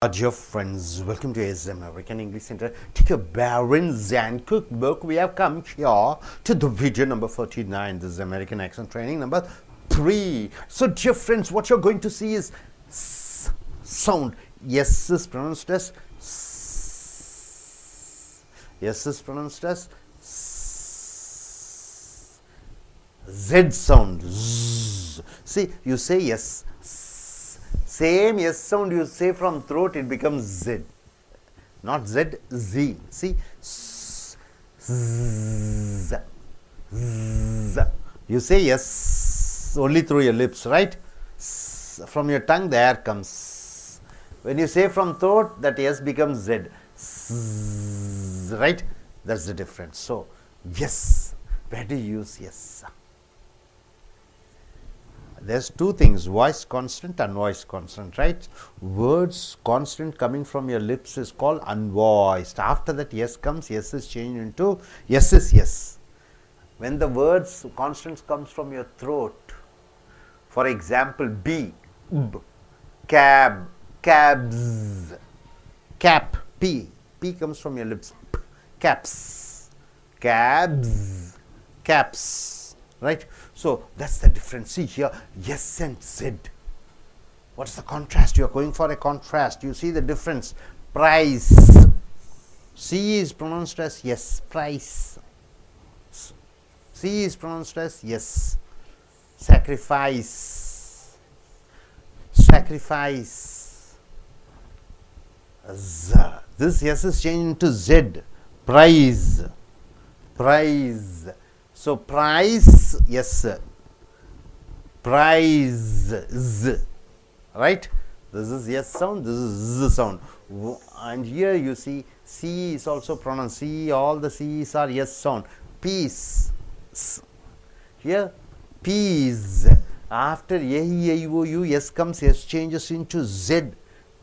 Dear friends, welcome to AS American English Center. Take your bearings and cookbook. We have come here to the video number 49. This is American accent training number 3. So, dear friends, what you're going to see is sound. Yes is pronounced as s. Yes is pronounced as s. Z sound. Z. See, you say yes. Same yes sound you say from throat, it becomes Z. Not Z, Z. See? Z. Z. You say yes only through your lips, right? From your tongue, the air comes. When you say from throat, that yes becomes Z. Right? That's the difference. So, yes. Where do you use yes? There's two things, voice constant, unvoiced constant, right? Words constant coming from your lips is called unvoiced. After that yes comes, yes is changed into yes is yes. When the words constants comes from your throat, for example, b, cab, cabs, cap, p comes from your lips, caps, cabs, caps. Right? So, that's the difference. See here, yes and Z. What's the contrast? You are going for a contrast. You see the difference. Price. C is pronounced as yes. Price. C is pronounced as yes. Sacrifice. Sacrifice. Z. This yes is changed into Z. Prize. Prize. So, price, yes, price, right? This is yes sound, this is z sound. And here you see C is also pronounced, C, all the C's are yes sound. Peace, here, peace. After A, E, I, O, U, yes comes, yes changes into Z.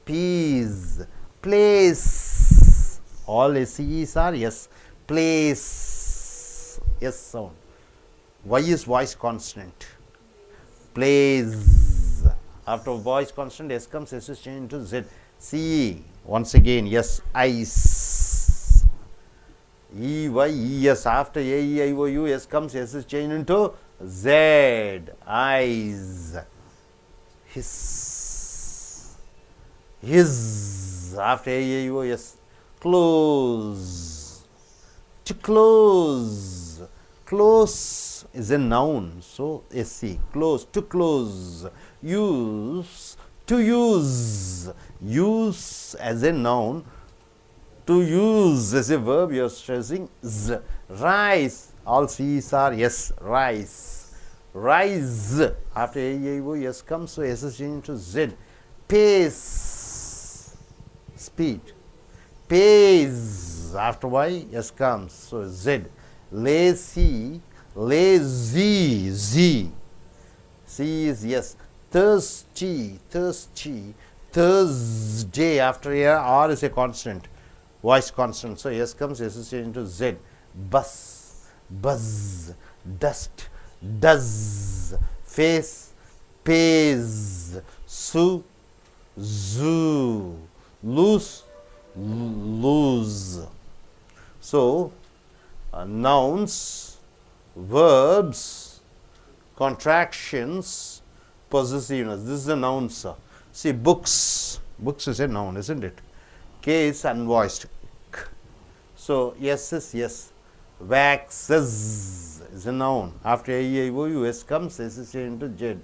Peace, place, all C's are yes. Place. Yes sound. Y is voice constant. Plays. After voice constant, S comes, S is changed into Z. C. Once again, yes. Ice. E, Y, E, S. After A, E, I, O, U, S comes, S is changed into Z. Eyes. His. His. After A, E, I, O, S. Close. To close. Close is a noun, so SC, close, to close. Use, to use. Use as a noun, to use as a verb, you are stressing z. Rise, all C's are yes, rise. Rise, after A, E, I, O, yes comes, so S is changed to Z. Pace, speed. Pace, after Y, yes comes, so Z. Lazy, lazy, Z. C is yes. Thirsty, thirsty, Thursday. After here, R is a constant, voice constant. So, yes comes, S is changed into Z. Bus, buzz, dust, does, face, pays, sue, zoo, loose, lose. So, nouns, verbs, contractions, possessiveness. This is a noun, sir. See, books. Books is a noun, isn't it? K is unvoiced. K. So, yes is yes. Waxes is a noun. After A, E, I, O, U, S comes, S is changed into Z.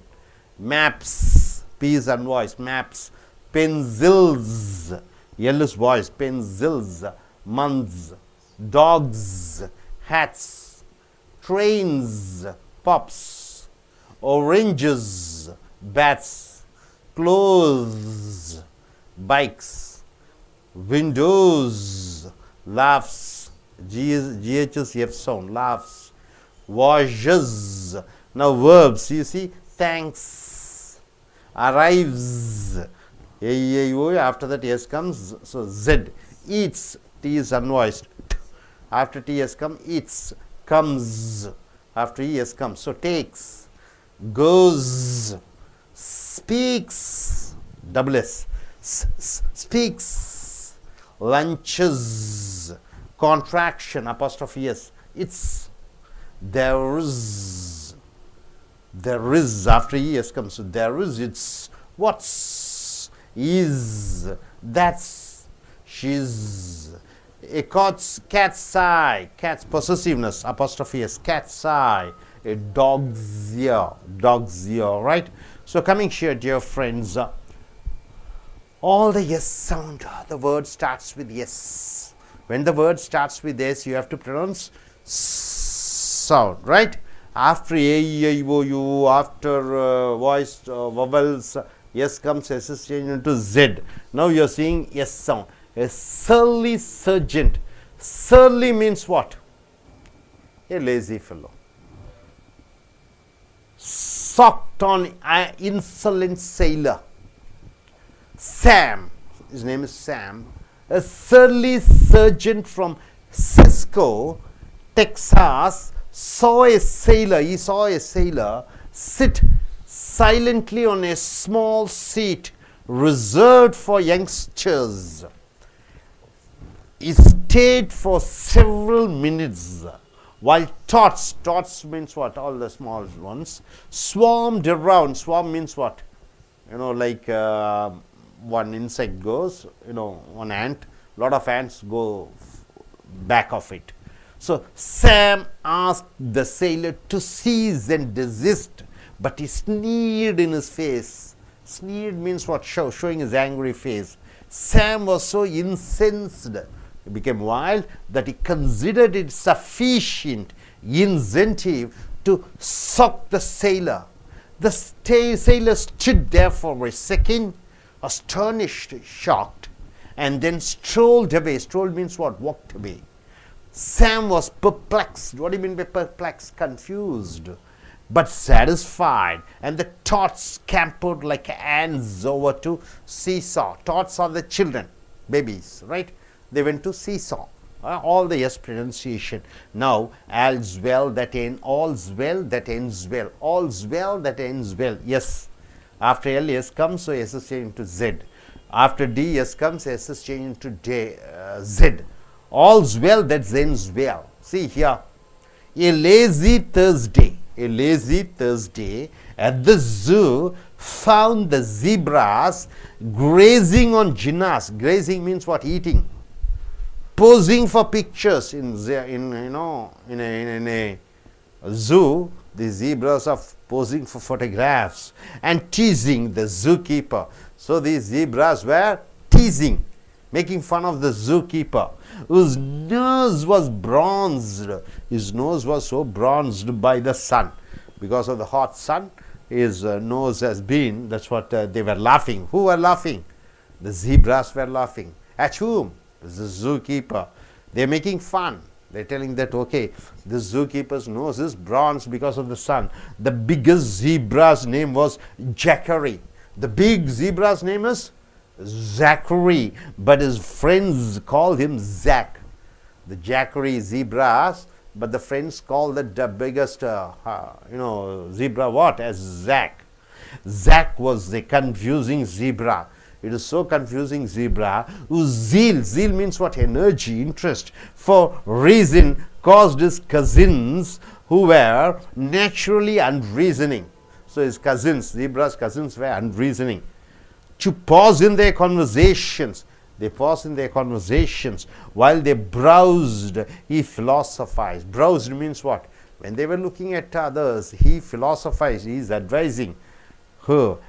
Maps. P is unvoiced. Maps. Pencils. L is voiced. Pencils. Months. Dogs. Hats, trains, pups, oranges, bats, clothes, bikes, windows, laughs, GH F sound, laughs, washes. Now verbs, you see, thanks, arrives, A, E, I, O, after that S comes, so Z, eats, T is unvoiced. After T has come, eats, comes. After E has come. So, takes, goes, speaks, double S, speaks, lunches, contraction, apostrophe s, it's, there is after es comes, so there is, it's, what's, is, that's, she's, a cat's eye, cat's possessiveness, apostrophe s, cat's eye, a dog's ear, right? So coming here, dear friends, all the yes sound, the word starts with yes. When the word starts with s, you have to pronounce sound, right? After a, e, I, o, u, after voice vowels, yes comes, s is changed into z. Now you are seeing yes sound. A surly sergeant. Surly means what? A lazy fellow. Socked on insolent sailor. Sam, his name is Sam, a surly sergeant from Cisco, Texas, saw a sailor, sit silently on a small seat reserved for youngsters. He stayed for several minutes while tots means what? All the small ones, swarmed around. Swarm means what? Like one insect goes, one ant, lot of ants go back of it. So Sam asked the sailor to cease and desist, but he sneered in his face. Sneered means what? Showing his angry face. Sam was so incensed, he became wild, that he considered it sufficient incentive to sock the sailor. The sailor stood there for a second, astonished, shocked, and then strolled away. Strolled means what? Walked away. Sam was perplexed. What do you mean by perplexed? Confused, but satisfied. And the tots scampered like ants over to seesaw. Tots are the children, babies, right? They went to seesaw. All the yes pronunciation. Now, all's well that ends, all's well that ends well, all's well that ends well. Yes. After L, S comes, so S is changed into Z. After D, S comes, S is changed into Z. All's well that ends well. See here, a lazy Thursday at the zoo found the zebras grazing on ginnas. Grazing means what? Eating. Posing for pictures in a zoo. The zebras are posing for photographs and teasing the zookeeper. So these zebras were teasing, making fun of the zookeeper, whose nose was bronzed. His nose was so bronzed by the sun. Because of the hot sun, his nose has been, that's what they were laughing. Who were laughing? The zebras were laughing. At whom? The zookeeper. They are making fun. They are telling that, okay, the zookeeper's nose is bronzed because of the sun. The biggest zebra's name was Jackery. The big zebra's name is Zachary, but his friends called him Zach. The Jackery zebras, but the friends called the biggest, zebra what? As Zach. Zach was the confusing zebra. It is so confusing zebra whose zeal means what? Energy, interest, for reason caused his cousins who were naturally unreasoning. So his cousins, zebra's cousins, were unreasoning, to pause in their conversations. They paused in their conversations while they browsed. He philosophized. Browsed means what? When they were looking at others, he philosophized. He is advising.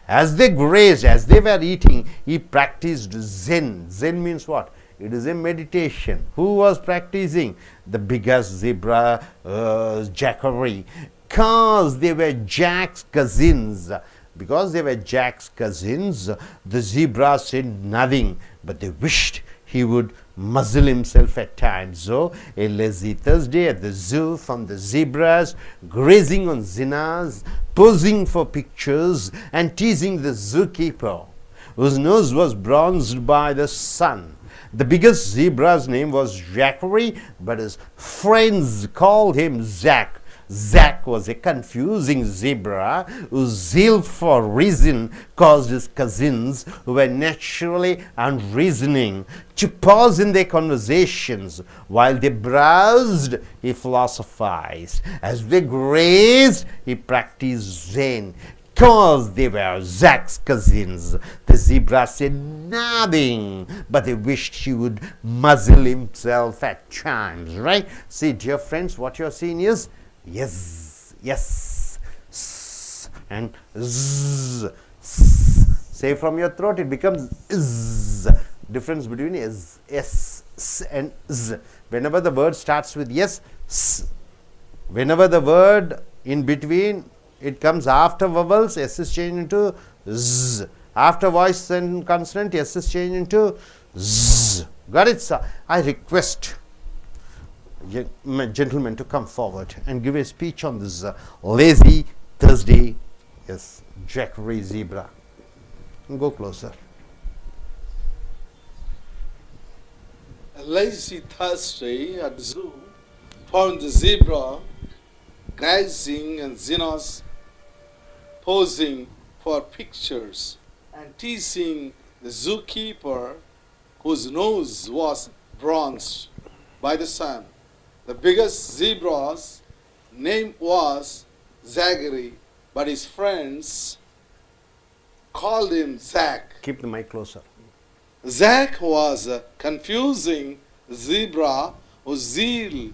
As they grazed, as they were eating, he practiced Zen. Zen means what? It is a meditation. Who was practicing? The biggest zebra, Jackery. Because they were Jack's cousins. Because they were Jack's cousins, the zebra said nothing, but they wished he would muzzle himself at times. So, a lazy Thursday at the zoo found the zebras grazing on zinnas, posing for pictures, and teasing the zookeeper, whose nose was bronzed by the sun. The biggest zebra's name was Zachary, but his friends called him Zach. Zack was a confusing zebra whose zeal for reason caused his cousins, who were naturally unreasoning, to pause in their conversations. While they browsed, he philosophized. As they grazed, he practiced Zen. Because they were Zack's cousins, the zebra said nothing, but they wished he would muzzle himself at times, right? See, dear friends, what you're seeing is yes, yes, s, and z. Say from your throat, it becomes z. Difference between is s, s, and z. Whenever the word starts with yes, s. Whenever the word in between, it comes after vowels, S is changed into Z. After voice and consonant, S is changed into Z. Got it, sir? I request gentlemen to come forward and give a speech on this lazy Thursday, yes, Jackery zebra. Go closer. A lazy Thursday at the zoo found the zebra grazing and Xenos posing for pictures and teasing the zookeeper whose nose was bronzed by the sun. The biggest zebra's name was Zachary, but his friends called him Zack. Keep the mic closer. Zack was a confusing zebra whose zeal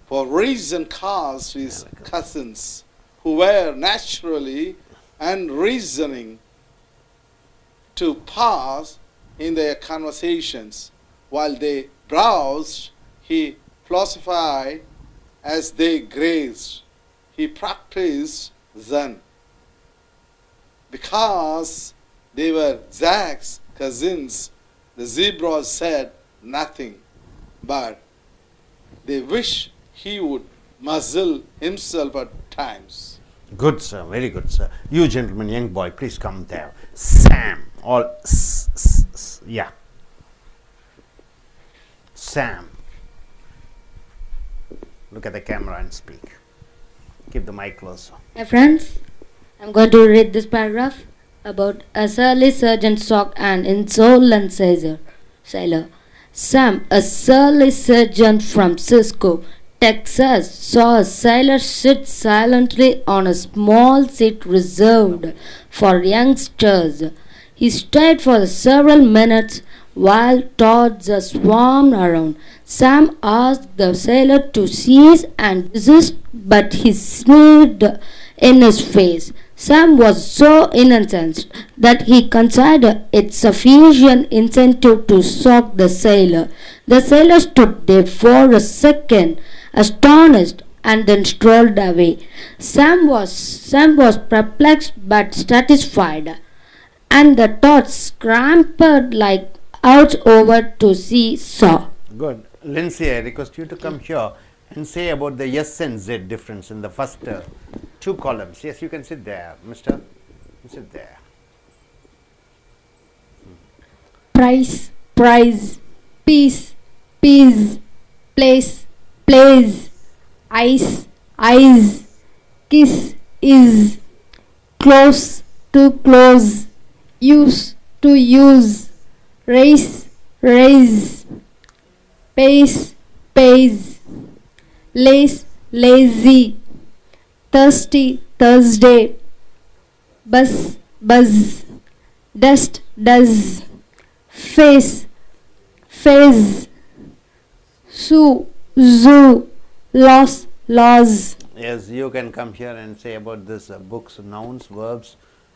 for reason caused his cousins, who were naturally unreasoning, to pause in their conversations. While they browsed, he philosophized. As they grazed, he practiced Zen. Because they were Zack's cousins, the zebras said nothing, but they wished he would muzzle himself at times. Good, sir. Very good, sir. You gentlemen, young boy, please come there. Sam. All yeah. Sam. Look at the camera and speak. Keep the mic closer. Hi friends, I'm going to read this paragraph about a surly sergeant socked an insolent sailor. Sam, a surly sergeant from Cisco, Texas, saw a sailor sit silently on a small seat reserved for youngsters. He stayed for several minutes while thoughts swarmed around. Sam asked the sailor to cease and desist, but he sneered in his face. Sam was so incensed that he considered it sufficient incentive to sock the sailor. The sailor stood there for a second, astonished, and then strolled away. Sam was perplexed but satisfied, and the thoughts scampered like owls over to see saw. Good. Lindsay, I request you to come here and say about the yes and Z difference in the first two columns. Yes, you can sit there, mister. You sit there. Price, prize, peace, peace, place, plays, ice, eyes, kiss, is, close, to close, use, to use, race, raise, pace, pays, lace, lazy, thirsty, Thursday, buzz, buzz, dust, does, face, phase, sue, zoo, loss, laws. Yes, you can come here and say about this books, nouns, verbs,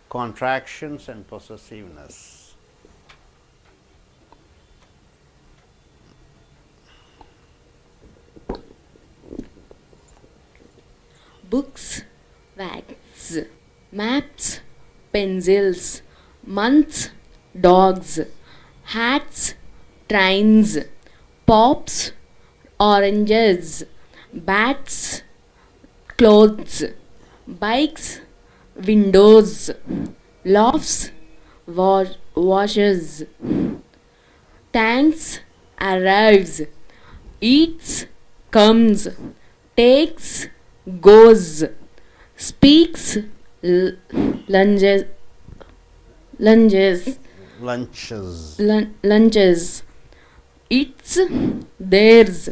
contractions, and possessiveness. Books, wagons, maps, pencils, months, dogs, hats, trains, pops, oranges, bats, clothes, bikes, windows, lofts, washes, thanks, arrives, eats, comes, takes, goes, speaks, l- lunges, lunges, Lunches. lunches, eats, theirs,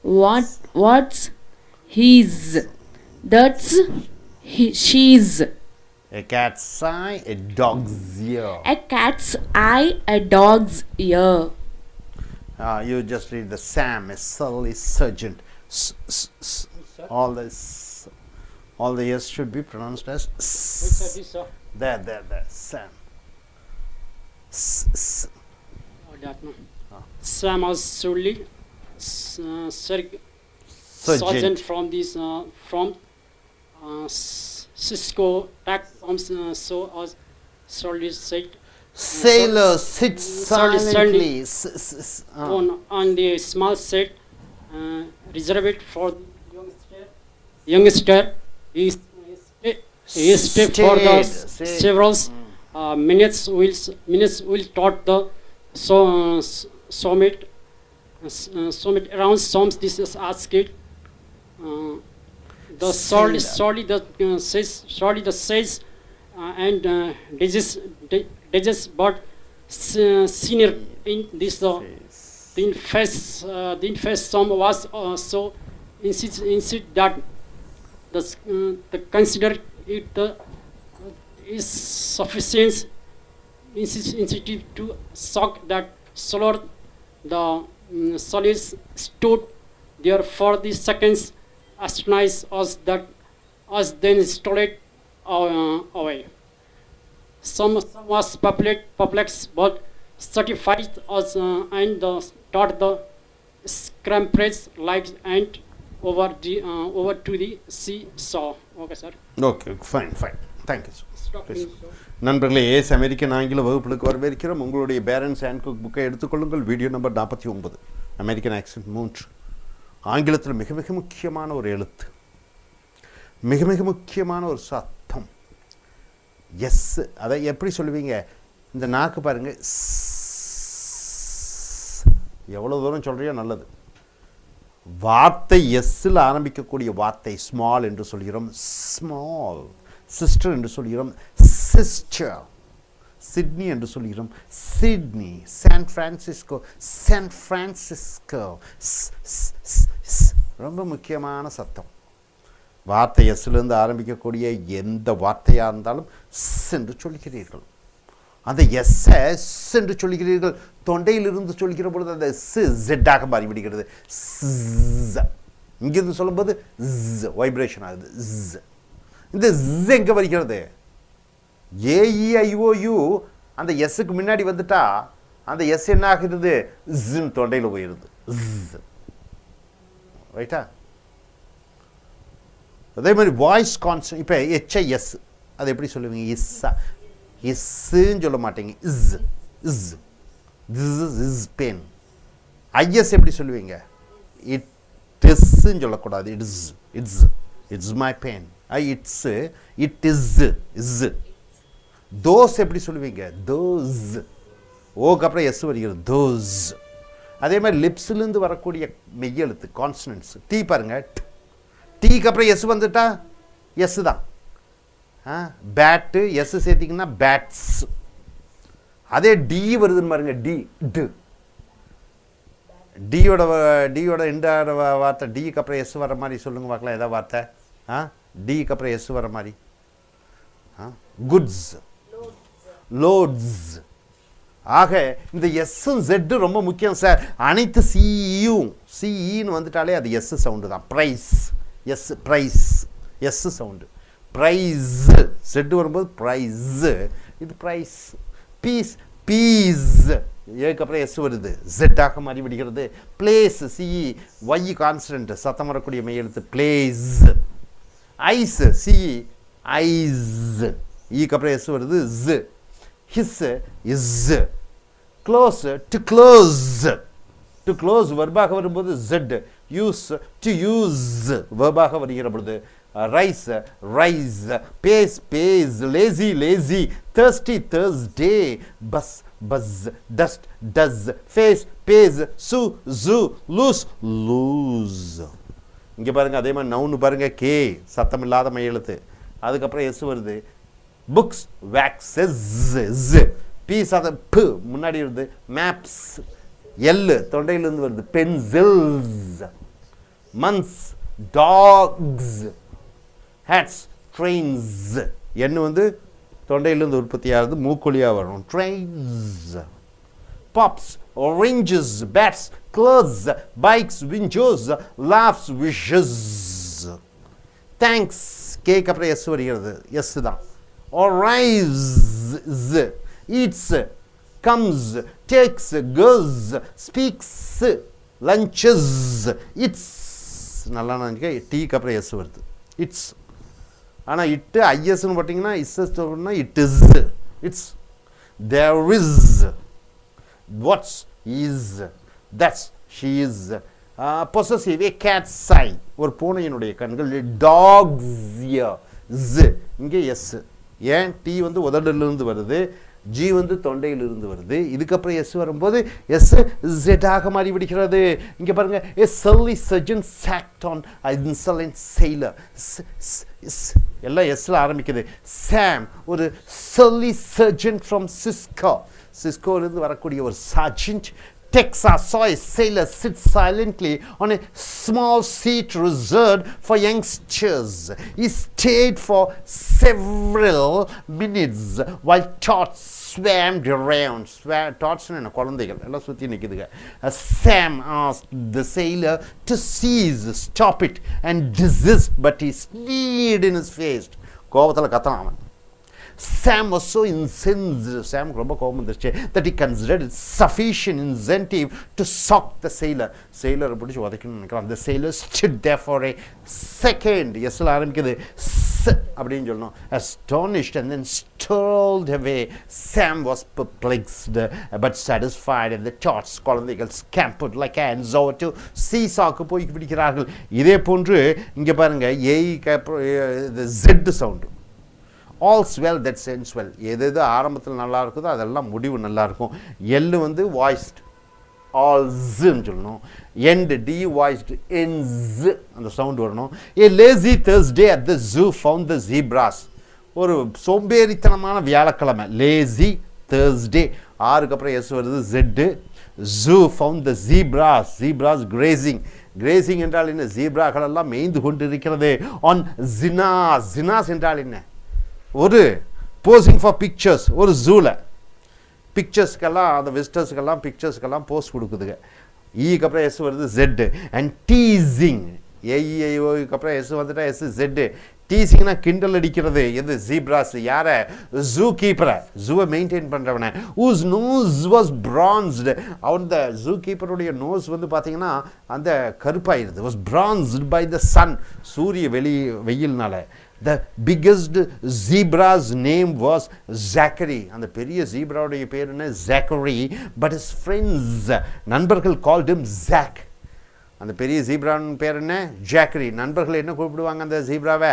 what's, his, that's, she's. A cat's eye, a dog's ear. A cat's eye, a dog's ear. You just read the Sam, a surly sergeant. All this, all the s should be pronounced as s. There, Sam. Sam was surely sergeant from this from Cisco back from so as surely said Sailor sits silently. on the small set reserved for the youngster. He stayed for the several minutes will taught the summit around some this is asked the sorry the says and digest but senior in this the infest some was so insist that the consider it is sufficient incentive to shock that solar the solids stood there for the seconds astonished us then stole it away. Some was perplexed but certified us and taught the scramblers like and over to the sea saw. Okay, sir. Okay, fine. Thank you, sir. Stop Please. me, sir. நண்பர்களே ace American ஆங்கில வகுப்புகளுக்கு வரவேற்கிறோம். உங்களுடைய parents ஹேண்ட்குக் புக்கை எடுத்துக்கொள்ளுங்கள். Video number 49, American accent 3. ஆங்கிலத்தில் மிக மிக முக்கியமான ஒரு எழுத்து, மிக மிக முக்கியமான ஒரு சத்தம் எஸ். அதை எப்படி சொல்லுவீங்க? இந்த நாக்கு பாருங்க, எவ்வளோ தூரம் சொல்கிறியோ நல்லது. வார்த்தை எஸ்ஸில் ஆரம்பிக்கக்கூடிய வார்த்தை ஸ்மால் என்று சொல்கிறோம், ஸ்மால். சிஸ்டர் என்று சொல்கிறோம், சிஸ்டர். சிட்னி என்று சொல்கிறோம், Sydney. San Francisco, San Francisco. ரொம்ப முக்கியமான சத்தம். வார்த்தை எஸ்ஸிலிருந்து ஆரம்பிக்கக்கூடிய எந்த வார்த்தையாக இருந்தாலும் ஸ் என்று சொல்கிறீர்கள். அந்த எஸ்ஸை ஸ் என்று சொல்கிறீர்கள். தொண்டையிலிருந்து சொல்கிற பொழுது அந்த ஸ் ஜெட்டாக மாறிவிடுகிறது. இங்கிருந்து சொல்லும்போது வைப்ரேஷன் ஆகுது. இந்த ஸ் எங்கே வருகிறது? ஏஇஐஓயு அந்த எஸ்ஸுக்கு முன்னாடி வந்துட்டா அந்த எஸ் என்ன ஆகுது? ன்னு தொண்டையில் போயிடுது. ரைட்டா? அதே மாதிரி வாய்ஸ் கான்ஸ்டன்ட். இப்போ HIS அது எப்படி சொல்லுவீங்க? இஸ்ஸா. இஸ்ஸுன்னு சொல்ல மாட்டீங்க, is. This is pen. I S எப்படி சொல்லுவீங்க? இட்ஸ்ன்னு சொல்லக்கூடாது, it's my pen. It's, it is. Those எப்படி சொல்லுவீங்க? தோஸ். ஓக்கு அப்புறம் எஸ் வருகிறது, தோஸ். அதே மாதிரி லிப்ஸ்லேருந்து வரக்கூடிய மெய்யெழுத்து கான்சனன்ட்ஸ். டீ பாருங்க, டீக்கு அப்புறம் எஸ் வந்துட்டா எஸ் தான். பேட்டு எஸ் சேர்த்திங்கன்னா பேட்ஸ். அதே டி வருதுன்னு பாருங்க, டியோட இந்த வார்த்தை டிக்கு அப்புறம் எஸ் வர மாதிரி சொல்லுங்க பார்க்கலாம். ஏதாவது வார்த்தை டிக்கு அப்புறம் எஸ் வர மாதிரி. Goods, loads. ஆக இந்த எஸ்ஸும் ஜெட்டு ரொம்ப முக்கியம் சார். அனைத்து சிஇன்னு வந்துட்டாலே அது எஸ் சவுண்டு தான். Price, S, price, S sound. Price, Z வரும்போது ப்ரைஸ், இது ப்ரைஸ். பீஸ், பீஸ், ஏக்கு அப்புறம் எஸ் வருது, ஜெட்டாக மாறி விடுகிறது. பிளேஸ், சிஇ, ஒய் கான்ஸ்டன்ட், சத்தம் வரக்கூடிய மெய்யெழுத்து, plays. Ice, C, E, eyes அப்புறம் எஸ் வருது, ஜ். His, is. Close, to close. To close வெர்பாக வரும்போது ஜெட். யூஸ், டு யூஸ் வெர்பாக வருகிற பொழுது rice, rise. Pace, pays. Lacy, lazy. thirsty, Thursday. Bus, buzz. Dust, does. Face, phase. Sue, zoo. Loose, lose. இங்கே பாருங்கள் அதே மாதிரி நவுன்னு பாருங்கள் கே சத்தம் இல்லாத மை எழுத்து அதுக்கப்புறம் எஸ் வருது புக்ஸ் வேக்ஸஸ் பி சதம் பு முன்னாடி வருது மேப்ஸ் எல் தொண்டையிலிருந்து வருது pencils months dogs hats trains என்ன வந்து தொண்டையிலிருந்து உற்பத்தியாகிறது மூக்கொலியாக வரும் trains pops, oranges, bats, clothes, bikes, windows, laughs, wishes. Thanks. Cake அப்புறம் எஸ் வருகிறது எஸ் தான் arrives, eats, comes, takes, goes, speaks, lunches, it's. நல்லா நினைக்க டீக்கு அப்புறம் எஸ் வருது இட்ஸ் ஆனால் இட்டு ஐஎஸ்ன்னு பார்த்தீங்கன்னா இஸ்எஸ் சொன்னா it is it's there is what's is that's she is possessive a cat's eye ஒரு பூனையினுடைய கண்கள் dogs ear z இங்கே எஸ் ஏன் டி வந்து உதடிலிருந்து வருது ஜி வந்து தொண்டையிலிருந்து வருது இதுக்கப்புறம் எஸ் வரும்போது எஸ் ஜெட்டாக மாறி விடுகிறது இங்கே பாருங்க a surly surgeon sacked on an insolent sailor எல்லாம் எஸ்ல ஆரம்பிக்குது சாம் ஒரு surly surgeon from சிஸ்கோலிருந்து வரக்கூடிய ஒரு sergeant Texas saw a sailor sit silently on a small seat reserved for youngsters. He stayed for several minutes while tots swam around. Tots என்ன குழந்தைகள் எல்லாம் சுற்றி நிற்குதுங்க. Sam asked the sailor to cease, stop it and desist, but he sneered in his face. கோபத்தில் கத்தனான் அவன். Sam was so incensed, Sam ரொம்ப கோபம் வந்துருச்சு that he considered it sufficient incentive to sock the sailor. Sailor பிடிச்சி உதைக்கணும்னு நினைக்கிறான். The sailor stood there for a second. எஸ்ல ஆரம்பிக்குது அப்படின்னு சொல்லணும். Astonished and then strolled away. Sam was perplexed but satisfied and the tots குழந்தைகள் scampered like ants over to seesawக்கு போய் பிடிக்கிறார்கள். இதே போன்று இங்கே பாருங்க ஏய்க்கு Z sound all's well that's ends well எது எது ஆரம்பத்தில் நல்லா இருக்குதோ அதெல்லாம் முடிவு நல்லா இருக்கும் எல்லு வந்து வாய்ஸ்ட் ஆல்ஸ்ன்னு சொல்லணும் எண்ட் டி வாய்ஸ்டு என்ஸ் அந்த சவுண்ட் வரணும் a lazy Thursday at the zoo found the zebras ஒரு சோம்பேறித்தனமான வியாழக்கிழமை லேசி தேர்ஸ்டே ஆறுக்கு அப்புறம் எஸ் வருது zed zoo found the zebras grazing என்றால் என்ன ஜீப்ராக்கள் எல்லாம் மேய்ந்து கொண்டு இருக்கிறது ஆன் ஜினாஸ் என்றால் என்ன ஒரு போசிங் ஃபார் பிக்சர்ஸ் ஒரு ஜூவில் பிக்சர்ஸ்க்கெல்லாம் அந்த விசிட்டர்ஸ்க்கெல்லாம் பிக்சர்ஸ்க்கெல்லாம் போஸ்ட் கொடுக்குதுங்க ஈக்கு அப்புறம் எஸ் வருது ஜெட்டு அண்ட் டீசிங் ஏஇஐஓக்கு அப்புறம் எஸ் வந்துட்டா எஸ் ஜெட்டு டீசிங்னா கிண்டல் அடிக்கிறது எது ஜீப்ராஸ் யாரை ஜூ கீப்பரை ஜூவை மெயின்டைன் பண்ணுறவனை ஊஸ் நோஸ் வாஸ் பிரான்ஸ்டு அந்த ஜூ கீப்பருடைய நோஸ் வந்து பார்த்தீங்கன்னா அந்த கருப்பாயிருது வாஸ் பிரான்ஸ்டு பை த சன் சூரிய வெயில்னால The biggest zebra's name was Zachary. அந்த பெரிய ஜீப்ராவுடைய பேர் என்ன Zachary, but his friends நண்பர்கள் called him Zach. அந்த பெரிய ஜீப்ரான் பேர் என்ன ஜாக்கரி நண்பர்கள் என்ன கூப்பிடுவாங்க அந்த ஜீப்ராவை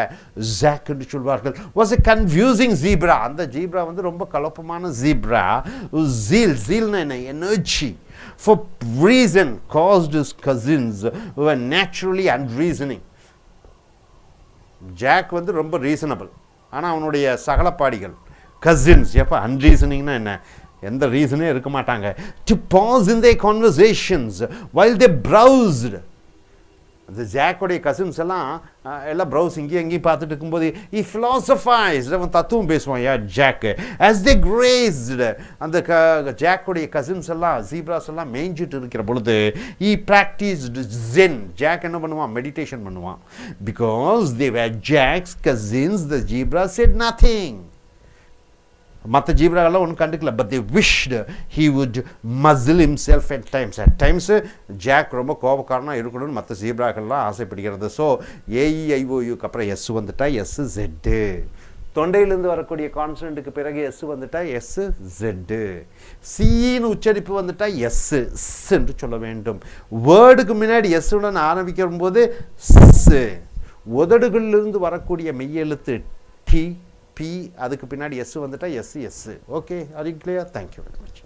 ஜாக் என்று சொல்வார்கள் was a confusing zebra அந்த ஜீப்ரா வந்து ரொம்ப குழப்பமான ஜீப்ரா ஜீல்னா என்ன energy for reason caused his cousins who were naturally unreasoning Jack வந்து ரொம்ப ரீசனபிள் ஆனால் அவனுடைய சகலப்பாடிகள் கசின்ஸ் எப்போ அன்ரீசனிங்னா என்ன எந்த ரீசனே இருக்க மாட்டாங்க to pass in their conversations while they browsed அந்த ஜாக்குடைய கசின்ஸ் எல்லாம் ப்ரௌஸ் இங்கேயும் எங்கேயும் பார்த்துட்டு இருக்கும்போது ஈ ஃபிலாசபைஸ்ட் அவன் தத்துவம் பேசுவான் யா ஜாக்கு ஆஸ் தே கிரேஸ்டு அந்த ஜாக்குடைய கசின்ஸ் எல்லாம் ஜீப்ராஸ் எல்லாம் மேய்ஞ்சிட்டு இருக்கிற பொழுது ஈ ப்ராக்டிஸ்டு ஜென் ஜாக் என்ன பண்ணுவான் மெடிடேஷன் பண்ணுவான் because they were Jack's cousins the zebra said nothing மற்ற ஜீப்ராக்கெல்லாம் ஒன்றும் கண்டுக்கல but they wish he would muscle himself at times Jack ரொம்ப கோபக்காரனாக இருக்கணும்னு மற்ற ஜீப்ராக்கெல்லாம் ஆசைப்படுகிறது ஸோ ஏஇஐஓயுக்கு அப்புறம் எஸ் வந்துட்டா எஸ் ஜெட்டு தொண்டையிலேருந்து வரக்கூடிய கான்சனண்ட்டுக்கு பிறகு எஸ் வந்துட்டா எஸ் ஜெட்டு சின்னு உச்சரிப்பு வந்துட்டா எஸ் என்று சொல்ல வேண்டும் வேர்டுக்கு முன்னாடி எஸ்ஸுடன் ஆரம்பிக்கிற போது உதடுகளிலிருந்து வரக்கூடிய மெய்யெழுத்து டி பி அதுக்கு பின்னாடி எஸ் வந்துட்டா S okay are you clear thank you very much